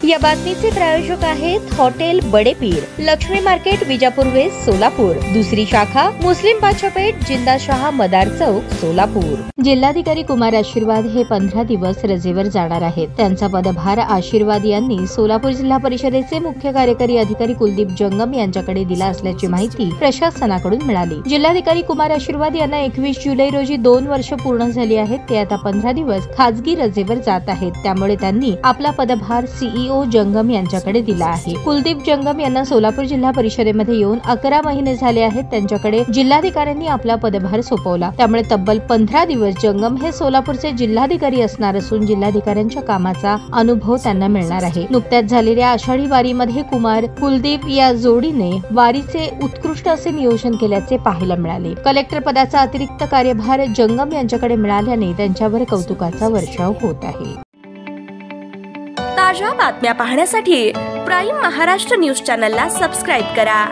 या बातमीचे प्रायोजक आहेत hotel Badepeer, Laxmi market, Vijapur west, Solapur. दुसरी शाखा मुस्लिम बादशाहपेठ, जिंदाशाह मदार चौक, सोलापूर। जिल्हाधिकारी कुमार आशीर्वाद हे 15 दिवस रजेवर जाणार आहेत। त्यांचा पदभार आशीर्वाद यांनी सोलापूर जिल्हा परिषदेचे मुख्य कार्यकारी अधिकारी कुलदीप जंगम यांच्याकडे दिला असल्याची माहिती प्रशासनाकडून मिळाली। जिल्हाधिकारी कुमार आशीर्वाद यांना 21 जुलै रोजी 2 वर्ष पूर्ण झाली आहेत। ते आता 15 दिवस खाजगी रजेवर जात आहेत। त्यामुळे त्यांनी आपला पदभार सीईओ जंगम यांच्याकडे दिला आहे। कुलदीप जंगम यांना सोलापूर जिल्हा परिषदेमध्ये येऊन 11 महिने झाले आहेत। त्यांच्याकडे जिल्हाधिकाऱ्यांनी आपला पदभार सोपवला। त्यामुळे तब्बल 15 दिवस जंगम हे सोलापूरचे जिल्हाधिकारी असणार असून जिल्हाधिकाऱ्यांच्या कामाचा अनुभव त्यांना मिळणार आहे। नुकत्याच झालेल्या आषाढी वारीमध्ये कुमार कुलदीप या जोडीने वारीचे उत्कृष्ट असे नियोजन केल्याचे पाहायला मिळाले। कलेक्टर पदाचा अतिरिक्त कार्यभार जंगम यांच्याकडे मिळाल्याने त्यांच्यावर कौतुकाचा वर्षाव होत आहे। ताज्या बातम्या पाहण्यासाठी प्राईम महाराष्ट्र न्यूज चॅनलला सबस्क्राईब करा।